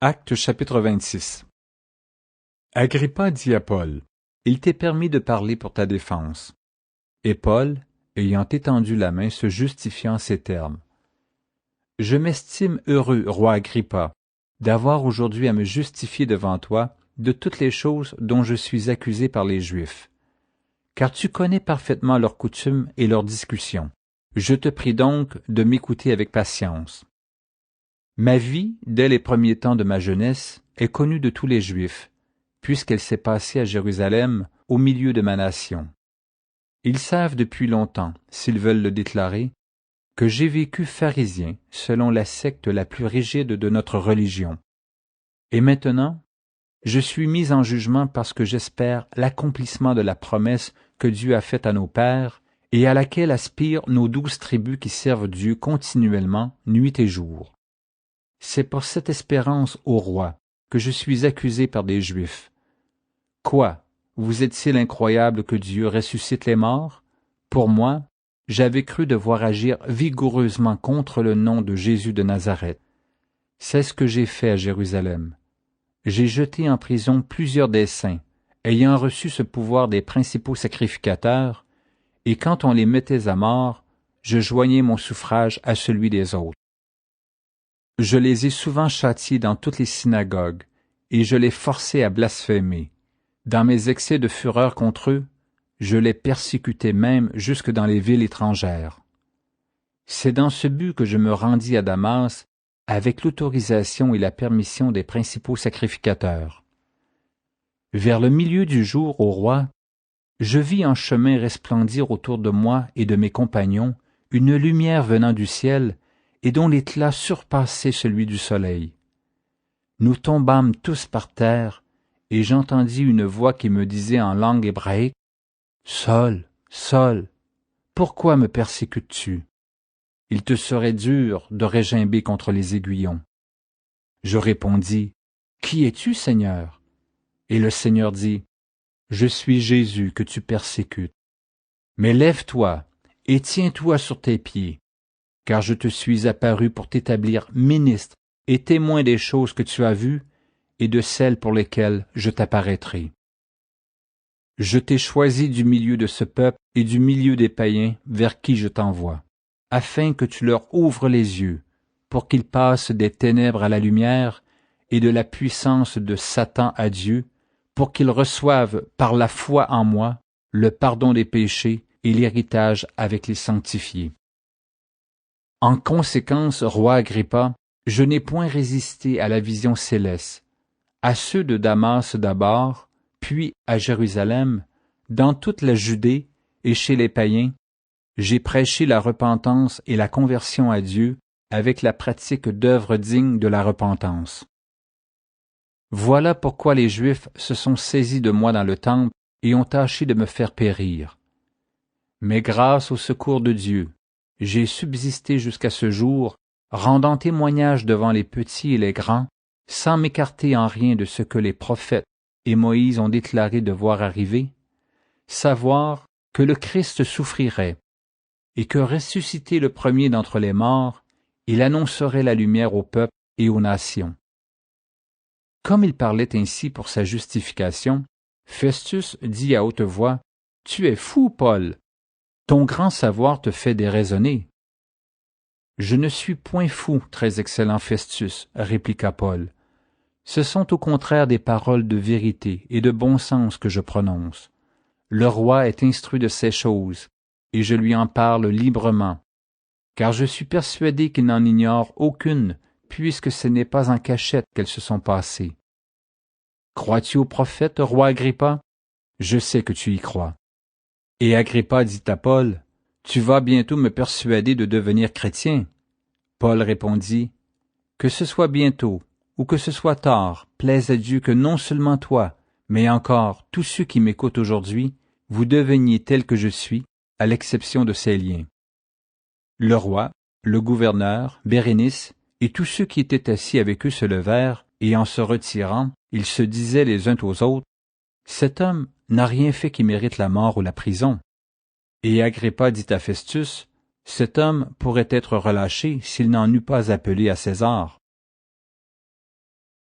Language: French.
Acte chapitre 26. Agrippa dit à Paul, « Il t'est permis de parler pour ta défense. » Et Paul, ayant étendu la main, se justifia en ces termes. « Je m'estime heureux, roi Agrippa, d'avoir aujourd'hui à me justifier devant toi de toutes les choses dont je suis accusé par les Juifs. Car tu connais parfaitement leurs coutumes et leurs discussions. Je te prie donc de m'écouter avec patience. Ma vie, dès les premiers temps de ma jeunesse, est connue de tous les Juifs, puisqu'elle s'est passée à Jérusalem, au milieu de ma nation. Ils savent depuis longtemps, s'ils veulent le déclarer, que j'ai vécu pharisien selon la secte la plus rigide de notre religion. Et maintenant, je suis mis en jugement parce que j'espère l'accomplissement de la promesse que Dieu a faite à nos pères et à laquelle aspirent nos 12 tribus qui servent Dieu continuellement, nuit et jour. C'est pour cette espérance, ô roi, que je suis accusé par des Juifs. Quoi, vous est-il incroyable que Dieu ressuscite les morts? Pour moi, j'avais cru devoir agir vigoureusement contre le nom de Jésus de Nazareth. C'est ce que j'ai fait à Jérusalem. J'ai jeté en prison plusieurs des saints, ayant reçu ce pouvoir des principaux sacrificateurs, et quand on les mettait à mort, je joignais mon suffrage à celui des autres. Je les ai souvent châtiés dans toutes les synagogues, et je les forçais à blasphémer. Dans mes excès de fureur contre eux, je les persécutais même jusque dans les villes étrangères. C'est dans ce but que je me rendis à Damas avec l'autorisation et la permission des principaux sacrificateurs. Vers le milieu du jour, ô roi, je vis en chemin resplendir autour de moi et de mes compagnons une lumière venant du ciel et dont l'éclat surpassait celui du soleil. Nous tombâmes tous par terre, et j'entendis une voix qui me disait en langue hébraïque, « Saul, Saul, pourquoi me persécutes-tu? Il te serait dur de régimber contre les aiguillons. » Je répondis, « Qui es-tu, Seigneur? » Et le Seigneur dit, « Je suis Jésus que tu persécutes. Mais lève-toi et tiens-toi sur tes pieds, car je te suis apparu pour t'établir ministre et témoin des choses que tu as vues et de celles pour lesquelles je t'apparaîtrai. Je t'ai choisi du milieu de ce peuple et du milieu des païens vers qui je t'envoie, afin que tu leur ouvres les yeux, pour qu'ils passent des ténèbres à la lumière et de la puissance de Satan à Dieu, pour qu'ils reçoivent par la foi en moi le pardon des péchés et l'héritage avec les sanctifiés. En conséquence, roi Agrippa, je n'ai point résisté à la vision céleste, à ceux de Damas d'abord, puis à Jérusalem, dans toute la Judée et chez les païens, j'ai prêché la repentance et la conversion à Dieu avec la pratique d'œuvres dignes de la repentance. Voilà pourquoi les Juifs se sont saisis de moi dans le temple et ont tâché de me faire périr. Mais grâce au secours de Dieu, j'ai subsisté jusqu'à ce jour, rendant témoignage devant les petits et les grands, sans m'écarter en rien de ce que les prophètes et Moïse ont déclaré devoir arriver, savoir que le Christ souffrirait, et que ressuscité le premier d'entre les morts, il annoncerait la lumière au peuple et aux nations. Comme il parlait ainsi pour sa justification, Festus dit à haute voix, « Tu es fou, Paul! Ton grand savoir te fait déraisonner. » « Je ne suis point fou, très excellent Festus, répliqua Paul. Ce sont au contraire des paroles de vérité et de bon sens que je prononce. Le roi est instruit de ces choses, et je lui en parle librement, car je suis persuadé qu'il n'en ignore aucune, puisque ce n'est pas en cachette qu'elles se sont passées. Crois-tu au prophète, roi Agrippa? Je sais que tu y crois. Et Agrippa dit à Paul, « Tu vas bientôt me persuader de devenir chrétien. » Paul répondit, « Que ce soit bientôt, ou que ce soit tard, plaise à Dieu que non seulement toi, mais encore tous ceux qui m'écoutent aujourd'hui, vous deveniez tel que je suis, à l'exception de ces liens. » Le roi, le gouverneur, Bérénice, et tous ceux qui étaient assis avec eux se levèrent, et en se retirant, ils se disaient les uns aux autres, « Cet homme n'a rien fait qui mérite la mort ou la prison. » Et Agrippa dit à Festus, « Cet homme pourrait être relâché s'il n'en eût pas appelé à César. »